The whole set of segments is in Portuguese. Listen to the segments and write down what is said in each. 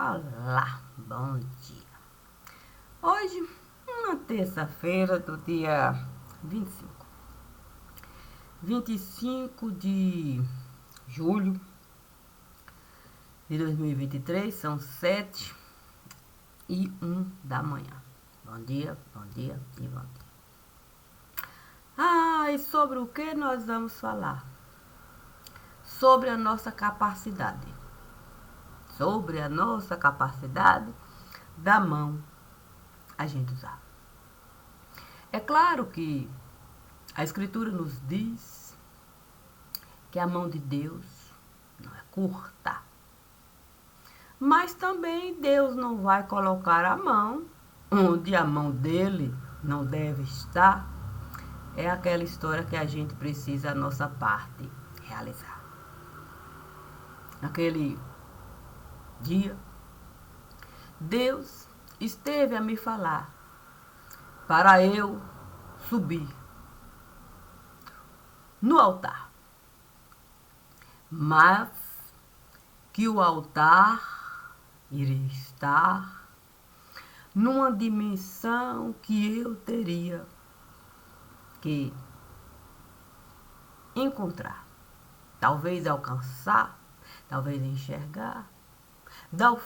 Olá, bom dia. Hoje, uma terça-feira do dia 25. 25 de julho de 2023, são 7h01 da manhã. Bom dia, bom dia e bom dia. E sobre o que nós vamos falar? Sobre a nossa capacidade. Sobre a nossa capacidade da mão a gente usar. É claro que a Escritura nos diz que a mão de Deus não é curta. Mas também Deus não vai colocar a mão onde a mão dele não deve estar. É aquela história que a gente precisa a nossa parte realizar. Naquele dia, Deus esteve a me falar para eu subir no altar. Mas que o altar iria estar numa dimensão que eu teria que encontrar. Talvez alcançar, talvez enxergar,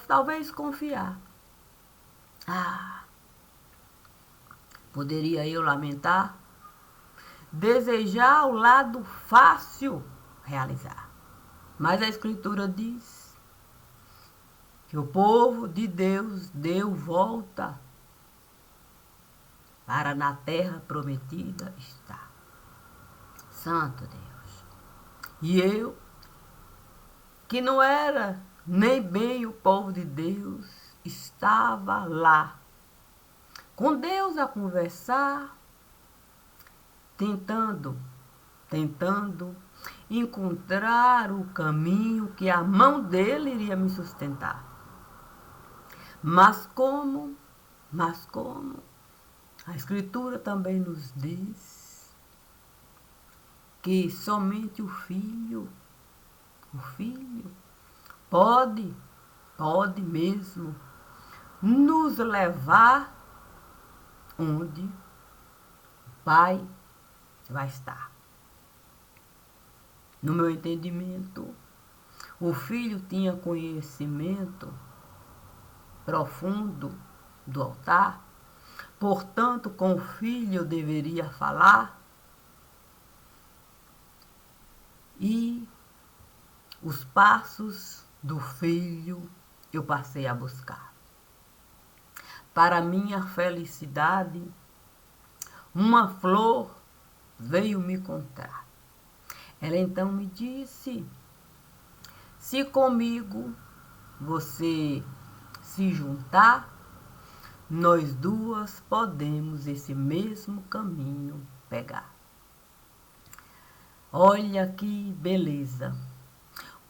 talvez confiar. Poderia eu lamentar, desejar o lado fácil realizar. Mas a Escritura diz que o povo de Deus deu volta para na terra prometida estar. Santo Deus. E eu, que não era nem bem o povo de Deus, estava lá, com Deus a conversar, tentando encontrar o caminho que a mão dele iria me sustentar. Mas como a Escritura também nos diz que somente o Filho pode mesmo nos levar onde o Pai vai estar. No meu entendimento, o Filho tinha conhecimento profundo do altar, portanto, com o Filho eu deveria falar, e os passos do Filho eu passei a buscar. Para minha felicidade, uma flor veio me encontrar. Ela então me disse: se comigo você se juntar, nós duas podemos esse mesmo caminho pegar. Olha que beleza!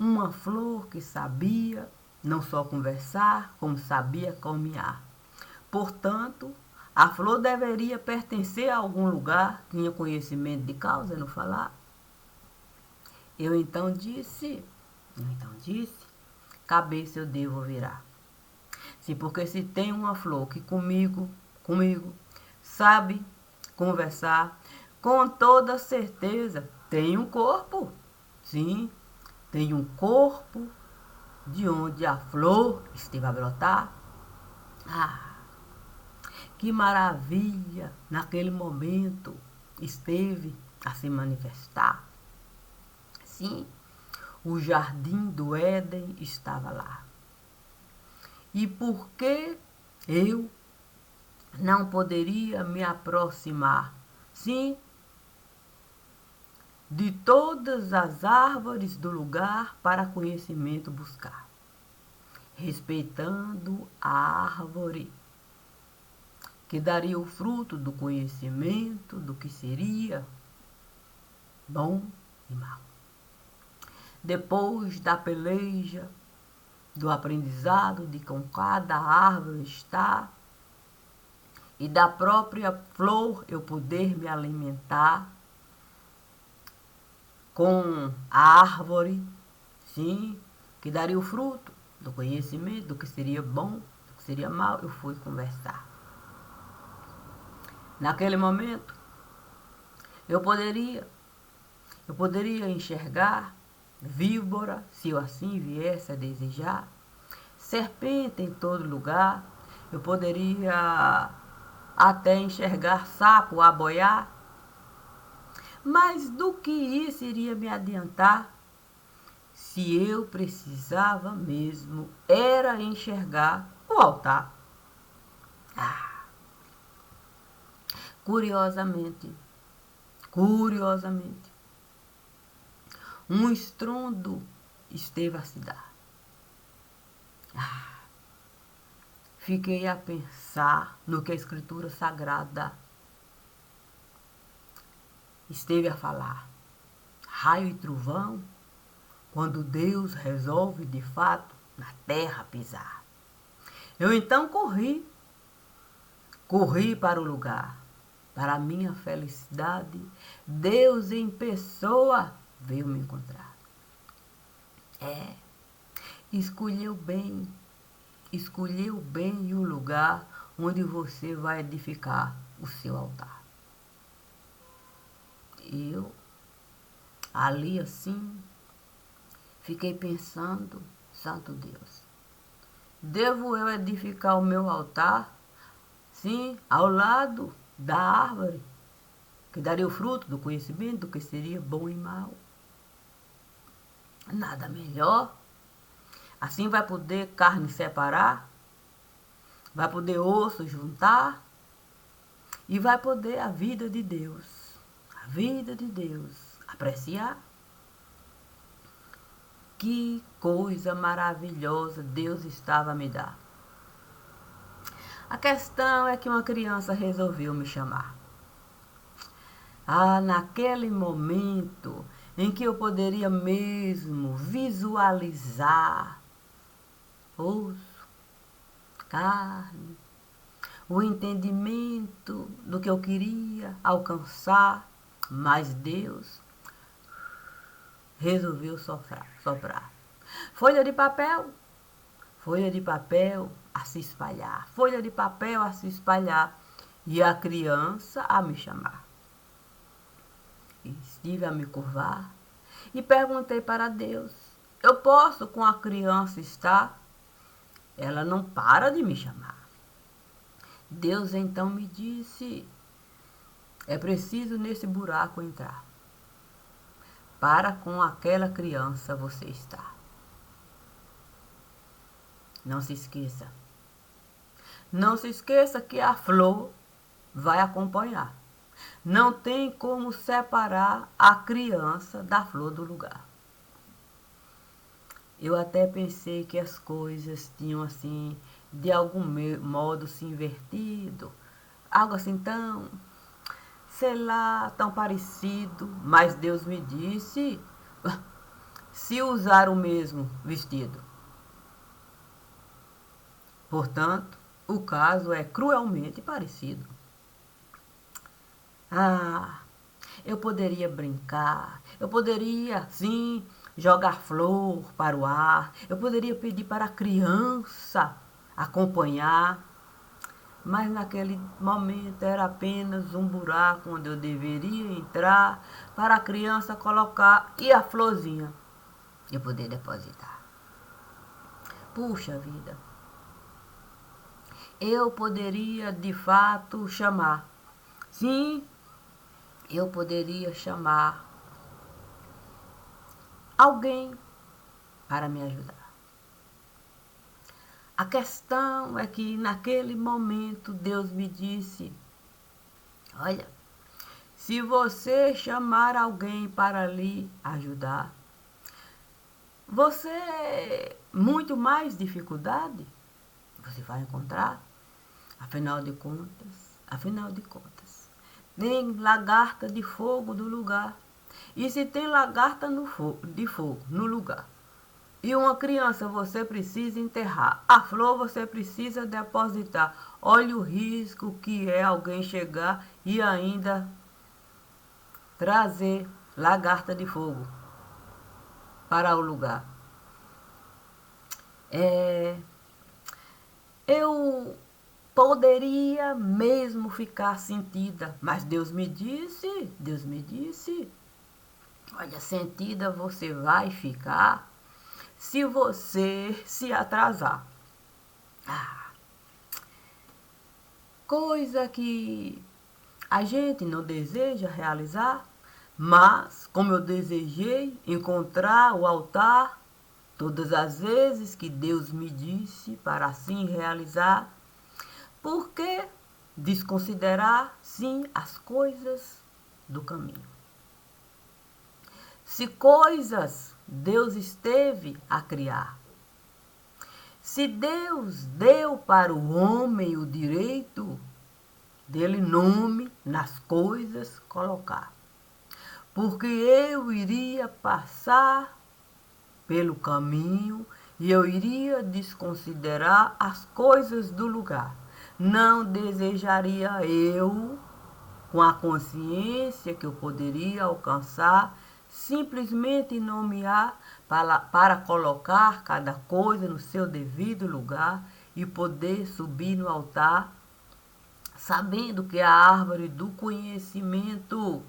Uma flor que sabia não só conversar, como sabia caminhar. Portanto, a flor deveria pertencer a algum lugar, tinha conhecimento de causa, não falar. Eu então disse, cabeça eu devo virar. Sim, porque se tem uma flor que comigo, sabe conversar, com toda certeza tem um corpo. Sim, tem um corpo de onde a flor esteve a brotar. Que maravilha! Naquele momento esteve a se manifestar. Sim, o jardim do Éden estava lá. E por que eu não poderia me aproximar, sim, de todas as árvores do lugar para conhecimento buscar, respeitando a árvore que daria o fruto do conhecimento do que seria bom e mal. Depois da peleja, do aprendizado de com cada árvore está, e da própria flor eu poder me alimentar com a árvore, sim, que daria o fruto, do conhecimento, do que seria bom, do que seria mal, eu fui conversar. Naquele momento, eu poderia enxergar víbora, se eu assim viesse a desejar, serpente em todo lugar, eu poderia até enxergar sapo a boiar, mas do que isso iria me adiantar se eu precisava mesmo era enxergar o altar? Ah, curiosamente, um estrondo esteve a se dar. Fiquei a pensar no que a Escritura Sagrada esteve a falar. Raio e trovão, quando Deus resolve de fato na terra pisar. Eu então corri para o lugar. Para a minha felicidade, Deus em pessoa veio me encontrar. Escolheu bem o lugar onde você vai edificar o seu altar. Eu, ali assim, fiquei pensando, Santo Deus, devo eu edificar o meu altar? Sim, ao lado da árvore, que daria o fruto do conhecimento do que seria bom e mal. Nada melhor. Assim vai poder carne separar, vai poder osso juntar e vai poder a vida de Deus apreciar. Que coisa maravilhosa Deus estava a me dar. A questão é que uma criança resolveu me chamar. Naquele momento em que eu poderia mesmo visualizar osso, carne, o entendimento do que eu queria alcançar, mas Deus resolveu soprar. Folha de papel a se espalhar, folha de papel a se espalhar, e a criança a me chamar. Estive a me curvar e perguntei para Deus: eu posso com a criança estar? Ela não para de me chamar. Deus então me disse: é preciso nesse buraco entrar. Para com aquela criança você estar. Não se esqueça. Não se esqueça que a flor vai acompanhar. Não tem como separar a criança da flor do lugar. Eu até pensei que as coisas tinham assim, de algum modo se invertido. Algo assim tão, sei lá, tão parecido. Mas Deus me disse, se usar o mesmo vestido. Portanto, o caso é cruelmente parecido. Eu poderia brincar, eu poderia, sim, jogar flor para o ar, eu poderia pedir para a criança acompanhar, mas naquele momento era apenas um buraco onde eu deveria entrar para a criança colocar e a florzinha eu poder depositar. Puxa vida, eu poderia de fato chamar, sim, eu poderia chamar alguém para me ajudar. A questão é que naquele momento Deus me disse: olha, se você chamar alguém para lhe ajudar, muito mais dificuldade você vai encontrar. Afinal de contas, tem lagarta de fogo no lugar. E se tem lagarta de fogo no lugar, e uma criança você precisa enterrar, a flor você precisa depositar, olha o risco que é alguém chegar e ainda trazer lagarta de fogo para o lugar. É, eu poderia mesmo ficar sentida, mas Deus me disse, olha, sentida você vai ficar se você se atrasar. Ah, coisa que a gente não deseja realizar, mas como eu desejei encontrar o altar todas as vezes que Deus me disse para assim realizar, por que desconsiderar sim as coisas do caminho? Se coisas Deus esteve a criar, se Deus deu para o homem o direito dele nome nas coisas colocar, porque eu iria passar pelo caminho e eu iria desconsiderar as coisas do lugar. Não desejaria eu, com a consciência que eu poderia alcançar, simplesmente nomear para colocar cada coisa no seu devido lugar e poder subir no altar, sabendo que a árvore do conhecimento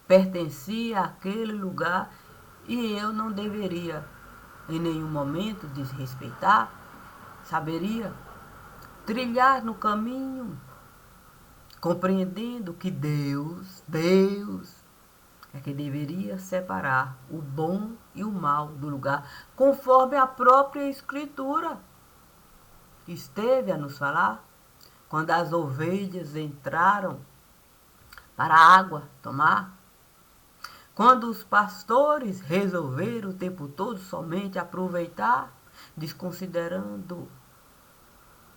pertencia àquele lugar e eu não deveria em nenhum momento desrespeitar, saberia trilhar no caminho, compreendendo que Deus é que deveria separar o bom e o mal do lugar, conforme a própria Escritura esteve a nos falar, quando as ovelhas entraram para a água tomar, quando os pastores resolveram o tempo todo somente aproveitar, desconsiderando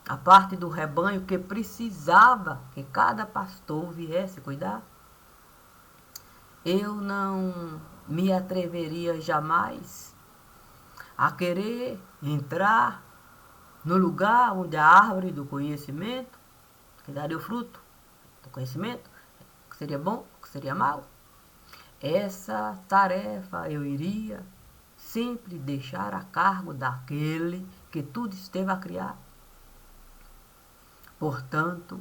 a parte do rebanho que precisava que cada pastor viesse cuidar, eu não me atreveria jamais a querer entrar no lugar onde a árvore do conhecimento, que daria o fruto do conhecimento, que seria bom, que seria mal, essa tarefa eu iria sempre deixar a cargo daquele que tudo esteve a criar. Portanto,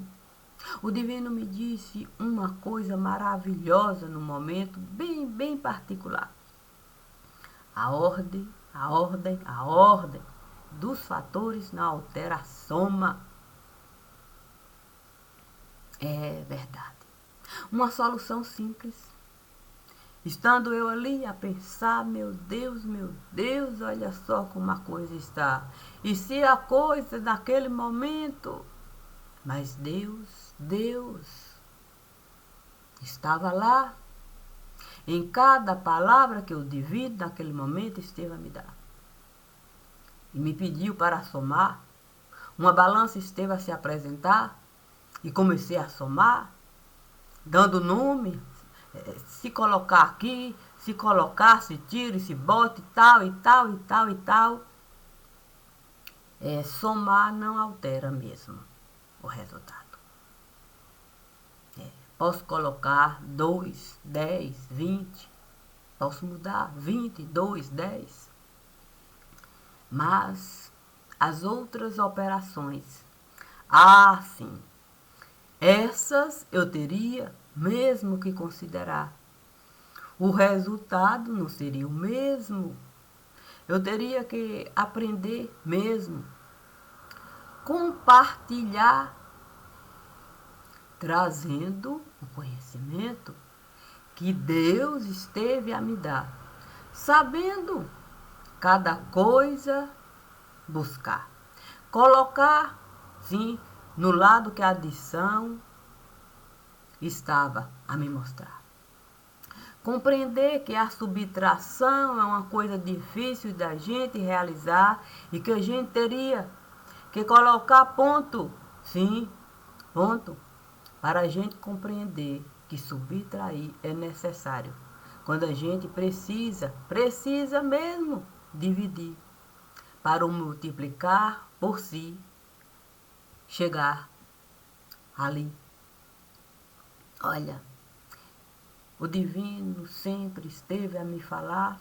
o Divino me disse uma coisa maravilhosa no momento bem particular. A ordem dos fatores não altera a soma. É verdade. Uma solução simples. Estando eu ali a pensar, meu Deus, olha só como a coisa está. E se a coisa naquele momento... Mas Deus estava lá. Em cada palavra que eu divido naquele momento esteve a me dar. E me pediu para somar. Uma balança esteve a se apresentar. E comecei a somar, dando nome, se colocar aqui, se colocar, se tira, se bota e tal, e tal, e tal, e tal. Somar não altera mesmo o resultado. Posso colocar 2, 10, 20, posso mudar 20, 2, 10. Mas as outras operações, sim, essas eu teria mesmo que considerar. O resultado não seria o mesmo. Eu teria que aprender mesmo. Compartilhar, trazendo o conhecimento que Deus esteve a me dar. Sabendo cada coisa buscar. Colocar, sim, no lado que a adição estava a me mostrar. Compreender que a subtração é uma coisa difícil da gente realizar e que a gente teria que colocar ponto, sim, ponto, para a gente compreender que subtrair é necessário. Quando a gente precisa mesmo dividir para o multiplicar por si, chegar ali. Olha, o Divino sempre esteve a me falar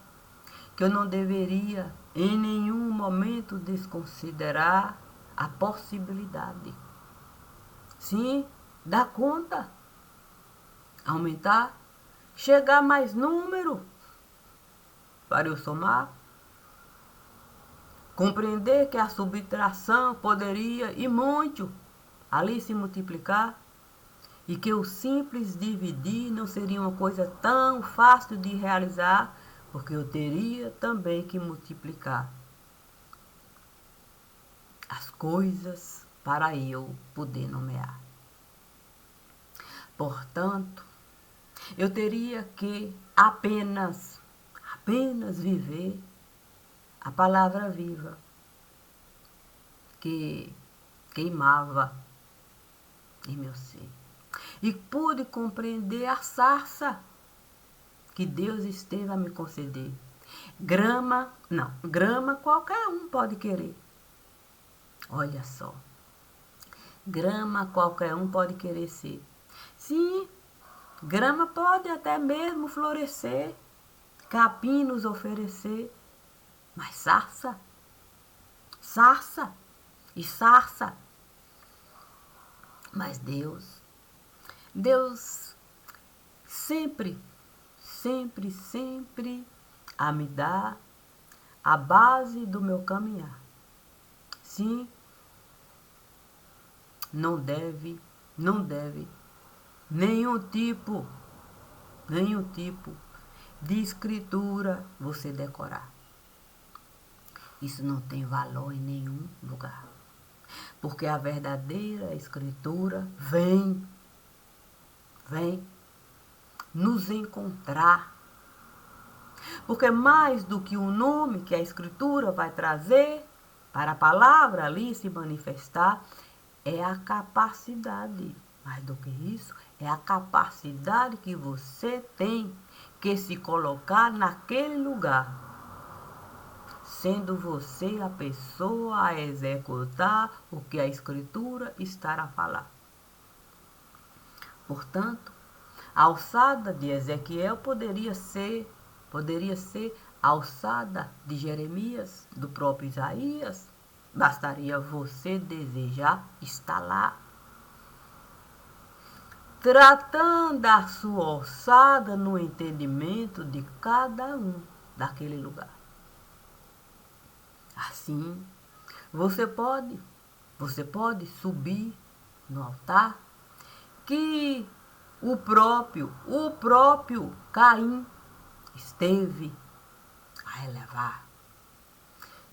que eu não deveria em nenhum momento desconsiderar a possibilidade. Sim, dar conta, aumentar, chegar mais número para eu somar, compreender que a subtração poderia e muito ali se multiplicar e que o simples dividir não seria uma coisa tão fácil de realizar, porque eu teria também que multiplicar as coisas para eu poder nomear. Portanto, eu teria que apenas viver a palavra viva que queimava em meu ser. E pude compreender a sarça que Deus esteve a me conceder. Grama qualquer um pode querer. Olha só, grama qualquer um pode querer ser. Sim, grama pode até mesmo florescer, capim nos oferecer, mas sarça e sarça. Mas Deus sempre a me dar a base do meu caminhar. Sim, não deve nenhum tipo de escritura você decorar. Isso não tem valor em nenhum lugar. Porque a verdadeira escritura vem nos encontrar. Porque mais do que o nome que a escritura vai trazer para a palavra ali se manifestar, é a capacidade. Mais do que isso, é a capacidade que você tem que se colocar naquele lugar, sendo você a pessoa a executar o que a escritura está a falar. Portanto, a alçada de Ezequiel poderia ser a alçada de Jeremias, do próprio Isaías. Bastaria você desejar estar lá. Tratando a sua alçada no entendimento de cada um daquele lugar. Assim, você pode subir no altar que o próprio Caim esteve a elevar,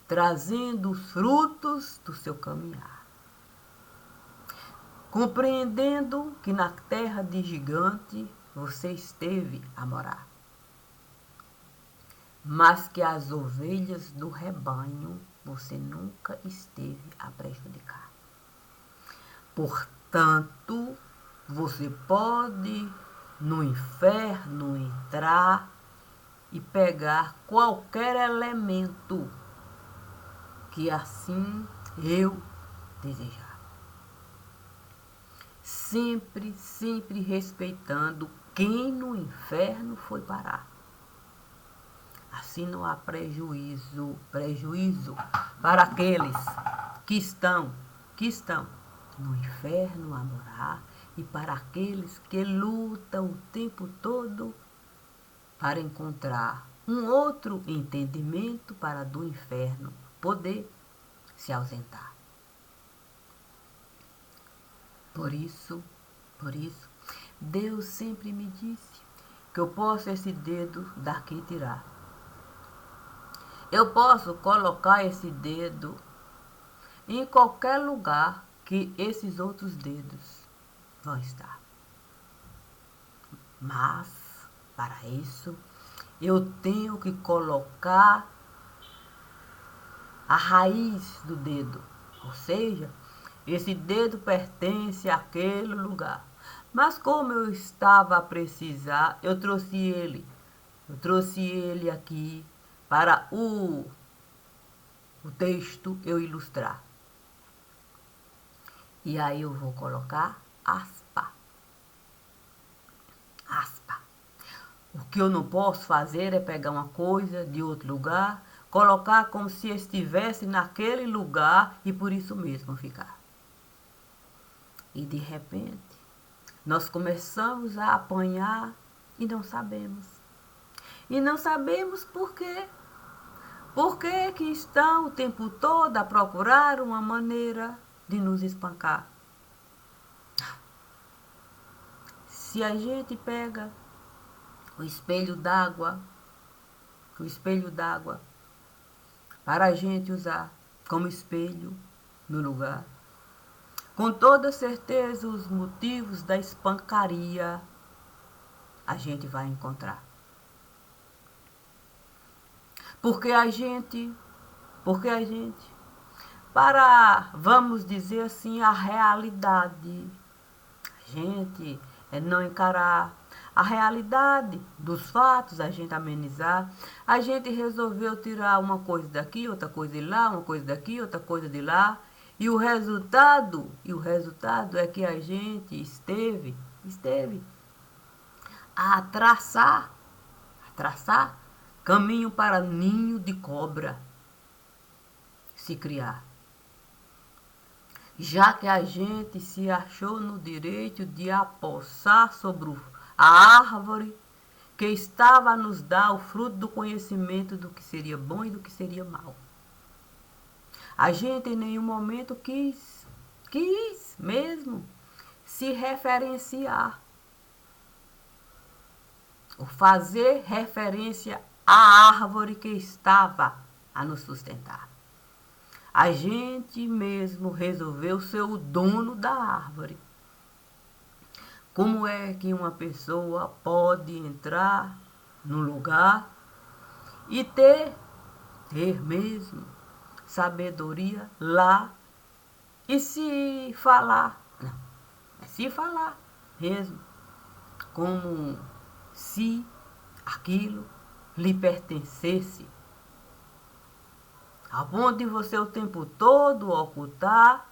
trazendo os frutos do seu caminhar. Compreendendo que na terra de gigante você esteve a morar, mas que as ovelhas do rebanho você nunca esteve a prejudicar. Portanto, você pode no inferno entrar e pegar qualquer elemento que assim eu desejar. Sempre respeitando quem no inferno foi parar. Assim não há prejuízo para aqueles que estão no inferno a morar e para aqueles que lutam o tempo todo para encontrar um outro entendimento para do inferno poder se ausentar. Por isso, Deus sempre me disse que eu posso esse dedo daqui tirar. Eu posso colocar esse dedo em qualquer lugar que esses outros dedos vão estar. Mas, para isso, eu tenho que colocar a raiz do dedo. Ou seja, esse dedo pertence àquele lugar. Mas como eu estava a precisar, eu trouxe ele aqui para o texto eu ilustrar. E aí eu vou colocar aspa. O que eu não posso fazer é pegar uma coisa de outro lugar, colocar como se estivesse naquele lugar e por isso mesmo ficar. E de repente, nós começamos a apanhar e não sabemos. E não sabemos por quê. Por que estão o tempo todo a procurar uma maneira de nos espancar? Se a gente pega o espelho d'água, para a gente usar como espelho no lugar, com toda certeza os motivos da espancaria a gente vai encontrar. Porque a gente, para, vamos dizer assim, a realidade, a gente não encarar a realidade dos fatos, a gente amenizar, a gente resolveu tirar uma coisa daqui, outra coisa de lá, uma coisa daqui, outra coisa de lá, e o resultado é que a gente esteve a traçar caminho para ninho de cobra se criar. Já que a gente se achou no direito de apossar sobre a árvore que estava a nos dar o fruto do conhecimento do que seria bom e do que seria mal. A gente em nenhum momento quis mesmo se referenciar, ou fazer referência à árvore que estava a nos sustentar. A gente mesmo resolveu ser o dono da árvore. Como é que uma pessoa pode entrar no lugar e ter mesmo sabedoria lá e se falar, não, é se falar mesmo, como se aquilo lhe pertencesse, a ponto de você o tempo todo ocultar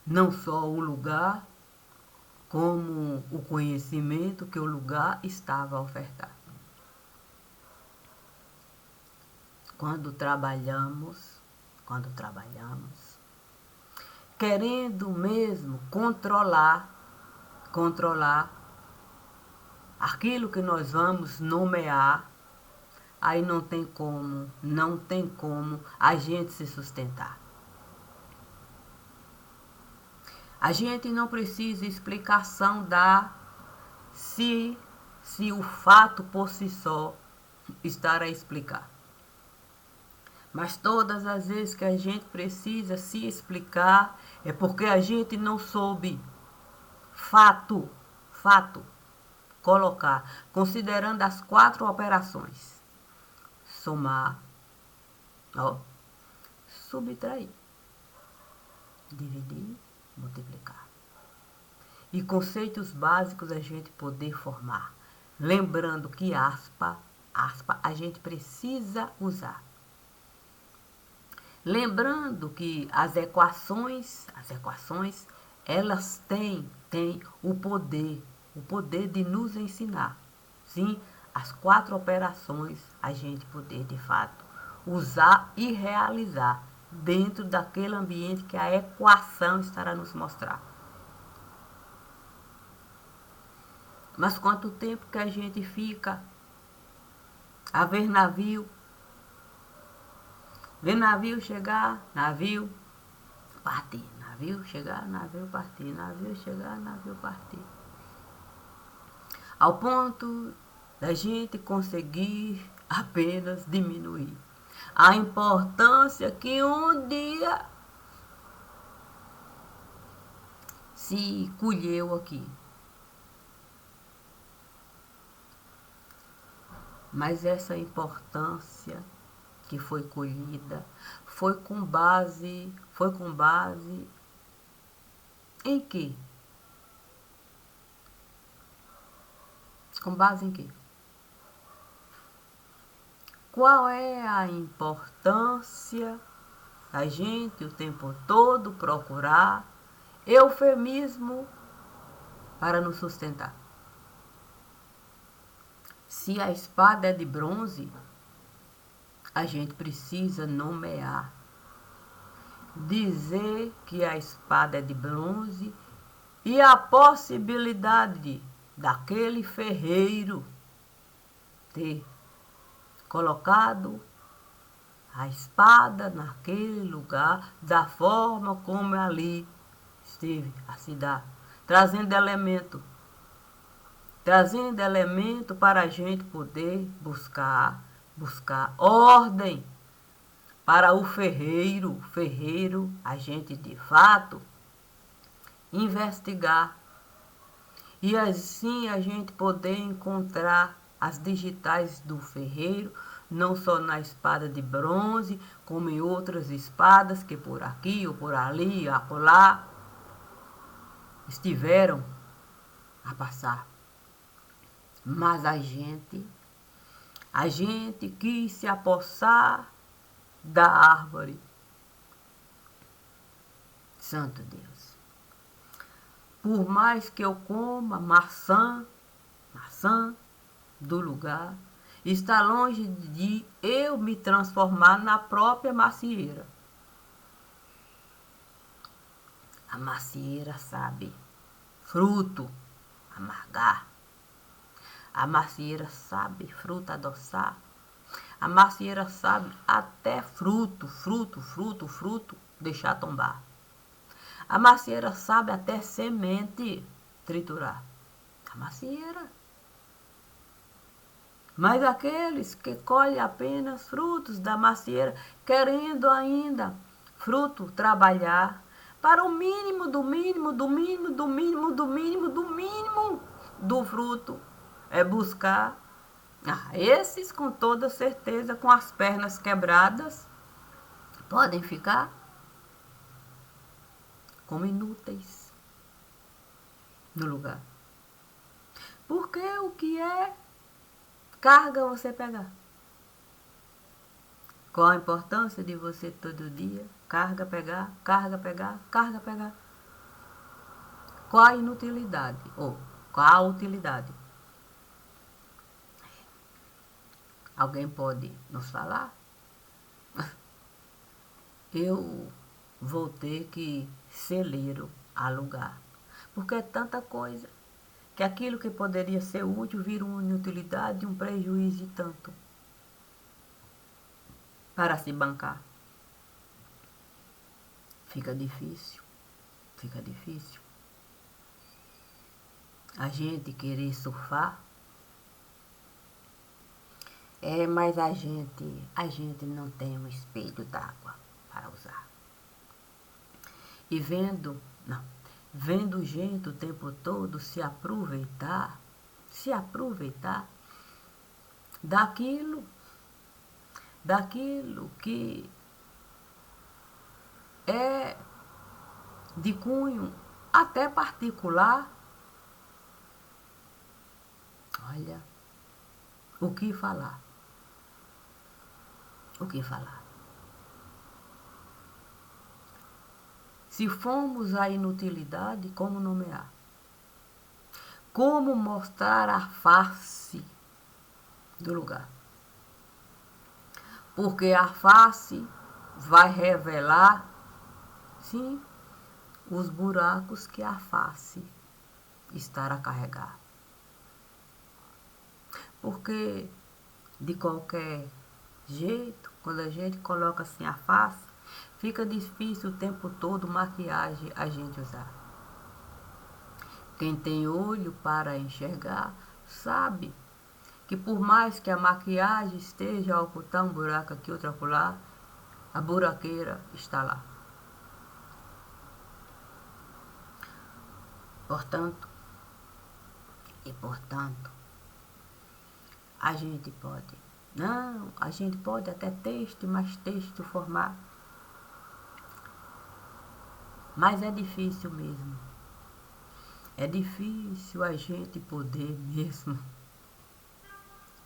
não só o lugar, como o conhecimento que o lugar estava a ofertar. Quando trabalhamos, querendo mesmo controlar aquilo que nós vamos nomear, aí não tem como a gente se sustentar. A gente não precisa explicação se o fato por si só estar a explicar. Mas todas as vezes que a gente precisa se explicar é porque a gente não soube fato colocar, considerando as 4 operações: somar, subtrair, dividir, multiplicar. E conceitos básicos a gente poder formar. Lembrando que aspa a gente precisa usar. Lembrando que as equações, elas têm o poder de nos ensinar. Sim, as 4 operações a gente poder, de fato, usar e realizar dentro daquele ambiente que a equação estará a nos mostrar. Mas quanto tempo que a gente fica a ver navio chegar, navio partir, navio chegar, navio partir, navio chegar, navio partir. Ao ponto da gente conseguir apenas diminuir a importância que um dia se colheu aqui. Mas essa importância que foi colhida foi com base em quê? Com base em quê? Qual é a importância da gente o tempo todo procurar eufemismo para nos sustentar? Se a espada é de bronze, a gente precisa nomear. Dizer que a espada é de bronze e a possibilidade daquele ferreiro ter colocado a espada naquele lugar da forma como ali esteve a se dar, trazendo elemento para a gente poder buscar ordem para o ferreiro, a gente de fato investigar e assim a gente poder encontrar as digitais do ferreiro, não só na espada de bronze, como em outras espadas que por aqui ou por ali, acolá, estiveram a passar. Mas a gente quis se apossar da árvore. Santo Deus. Por mais que eu coma maçã do lugar, está longe de eu me transformar na própria macieira. A macieira sabe fruto amargar. A macieira sabe fruto adoçar. A macieira sabe até fruto deixar tombar. A macieira sabe até semente triturar. A macieira. Mas aqueles que colhem apenas frutos da macieira, querendo ainda fruto trabalhar para o mínimo do fruto, é buscar. Esses com toda certeza, com as pernas quebradas, podem ficar como inúteis no lugar. Porque o que é carga você pegar? Qual a importância de você todo dia carga pegar? Qual a inutilidade? Ou qual a utilidade? Alguém pode nos falar? Eu vou ter que celeiro alugar. Porque é tanta coisa que aquilo que poderia ser útil vira uma inutilidade e um prejuízo de tanto para se bancar. Fica difícil. A gente querer surfar, mas a gente não tem um espelho d'água para usar. E vendo gente o tempo todo se aproveitar daquilo que é de cunho até particular. Olha, o que falar? Se formos à inutilidade, como nomear? Como mostrar a face do lugar? Porque a face vai revelar, sim, os buracos que a face estará a carregar. Porque, de qualquer jeito, quando a gente coloca assim a face, fica difícil o tempo todo maquiagem a gente usar. Quem tem olho para enxergar, sabe que por mais que a maquiagem esteja a ocultar um buraco aqui, outro acolá, a buraqueira está lá. Portanto, a gente pode até texto formar, mas é difícil mesmo. É difícil a gente poder mesmo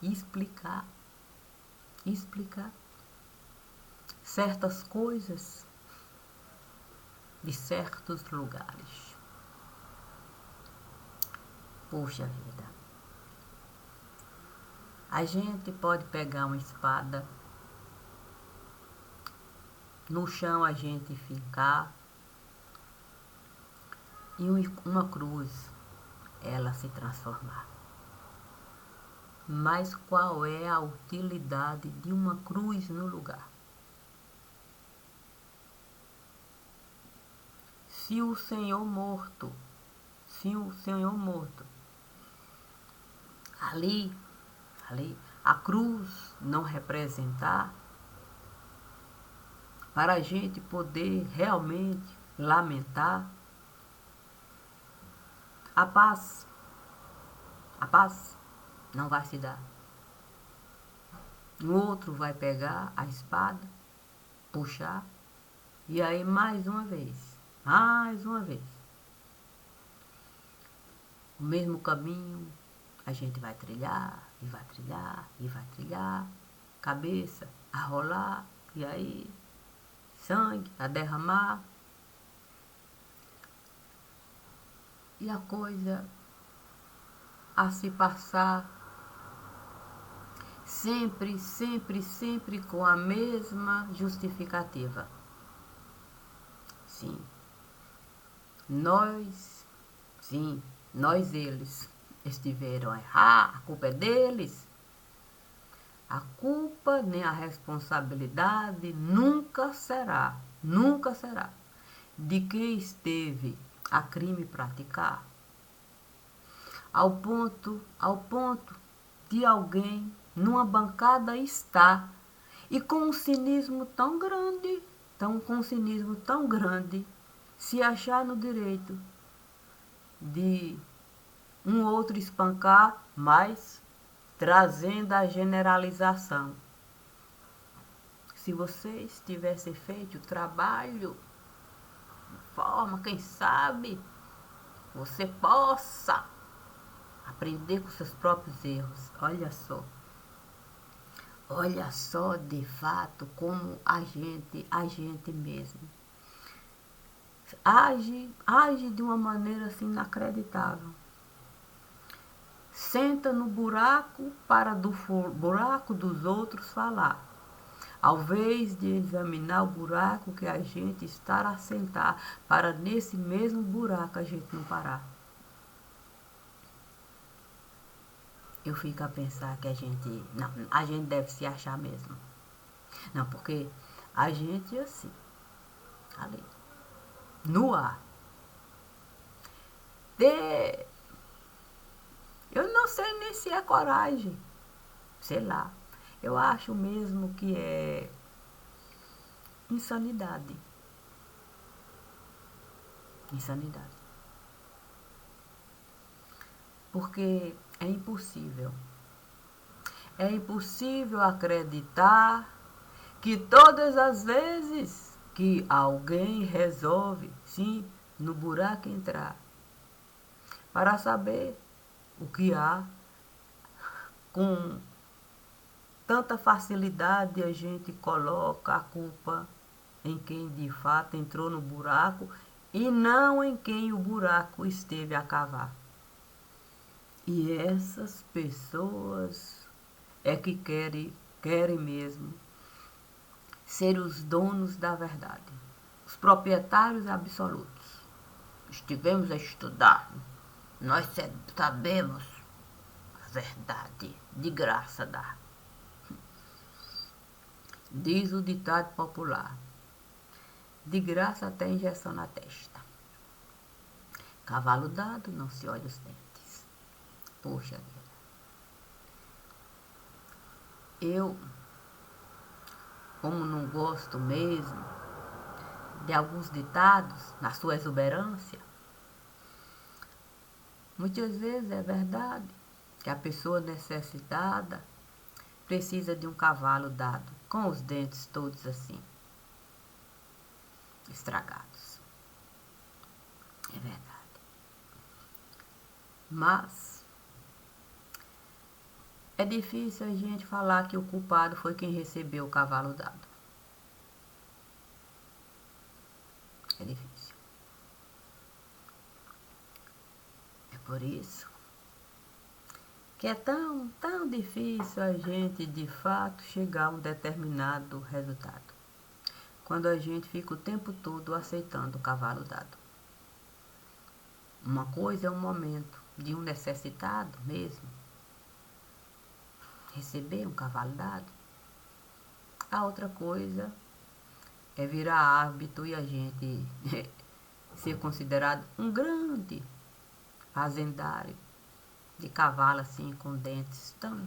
explicar certas coisas de certos lugares. Poxa vida. A gente pode pegar uma espada, no chão a gente fincar e uma cruz ela se transformar. Mas qual é a utilidade de uma cruz no lugar? Se o Senhor morto, ali, a cruz não representar, para a gente poder realmente lamentar, a paz não vai se dar. O outro vai pegar a espada, puxar, e aí mais uma vez, o mesmo caminho a gente vai trilhar, e vai trilhar, e vai trilhar, cabeça a rolar, e aí sangue a derramar, e a coisa a se passar sempre, sempre, sempre com a mesma justificativa. Sim, nós, eles estiveram a errar, a culpa é deles. A culpa nem a responsabilidade nunca será de quem esteve a crime praticar, ao ponto de alguém numa bancada estar e com um cinismo tão grande, se achar no direito de um outro espancar, mas trazendo a generalização. Se vocês tivessem feito o trabalho de forma, quem sabe, você possa aprender com seus próprios erros. Olha só de fato como a gente mesmo age de uma maneira assim inacreditável. Senta no buraco para do buraco dos outros falar, ao invés de examinar o buraco que a gente está a sentar, para nesse mesmo buraco a gente não parar. Eu fico a pensar que a gente deve se achar mesmo. Não, porque a gente assim, ali, no ar, eu não sei nem se é coragem, sei lá. Eu acho mesmo que é insanidade. Porque é impossível. É impossível acreditar que todas as vezes que alguém resolve, sim, no buraco entrar, para saber o que há, com tanta facilidade a gente coloca a culpa em quem de fato entrou no buraco e não em quem o buraco esteve a cavar. E essas pessoas é que querem mesmo ser os donos da verdade, os proprietários absolutos. Estivemos a estudar, nós sabemos a verdade, de graça dá. Diz o ditado popular, de graça até injeção na testa. Cavalo dado, não se olha os dentes. Poxa vida. Eu, como não gosto mesmo de alguns ditados, na sua exuberância, muitas vezes é verdade que a pessoa necessitada precisa de um cavalo dado, com os dentes todos assim, estragados. É verdade. Mas é difícil a gente falar que o culpado foi quem recebeu o cavalo dado. É difícil. É por isso que é tão difícil a gente, de fato, chegar a um determinado resultado. Quando a gente fica o tempo todo aceitando o cavalo dado. Uma coisa é um momento de um necessitado mesmo, receber um cavalo dado. A outra coisa é virar hábito e a gente ser considerado um grande fazendário de cavalo assim, com dentes tão.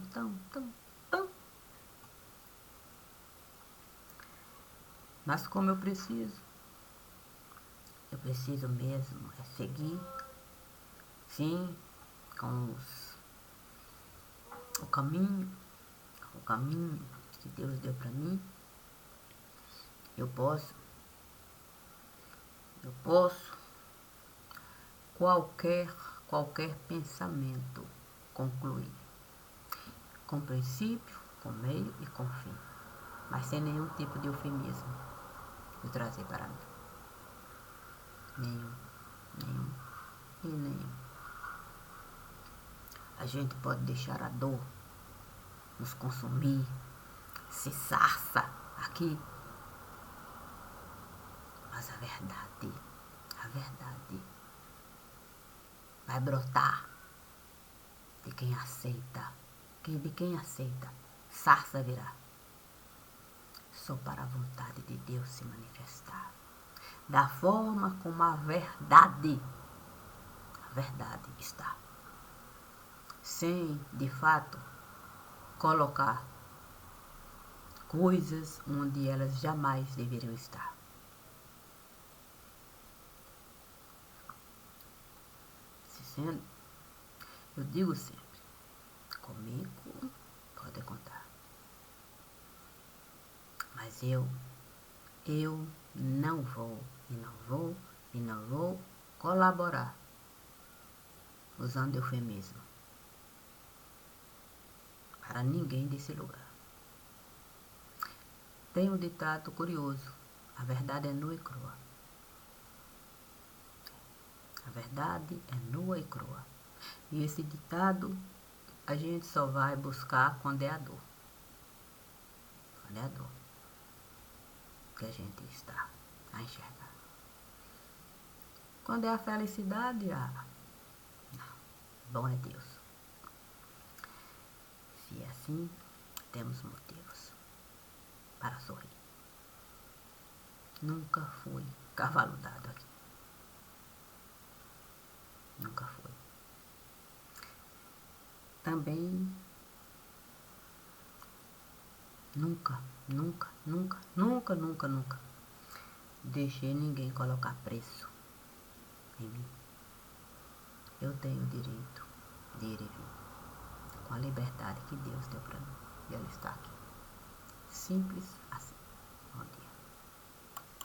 Mas como eu preciso mesmo é seguir, sim, com o caminho que Deus deu para mim. Eu posso qualquer pensamento concluir, com princípio, com meio e com fim, mas sem nenhum tipo de eufemismo de trazer para mim. Nenhum. A gente pode deixar a dor nos consumir, se sarça aqui, mas a verdade vai brotar de quem aceita, sarça virá. Só para a vontade de Deus se manifestar, da forma como a verdade está, sem, de fato, colocar coisas onde elas jamais deveriam estar. Eu digo sempre, comigo pode contar, mas eu não vou colaborar usando eufemismo para ninguém desse lugar. Tem um ditado curioso: a verdade é nua e crua. A verdade é nua e crua. E esse ditado a gente só vai buscar quando é a dor. Quando é a dor que a gente está a enxergar. Quando é a felicidade, bom é Deus. Se é assim, temos motivos para sorrir. Nunca fui cavalo dado aqui. Nunca fui. Também nunca deixei ninguém colocar preço em mim. Eu tenho o direito de ir e vir, com a liberdade que Deus deu para mim. E ela está aqui. Simples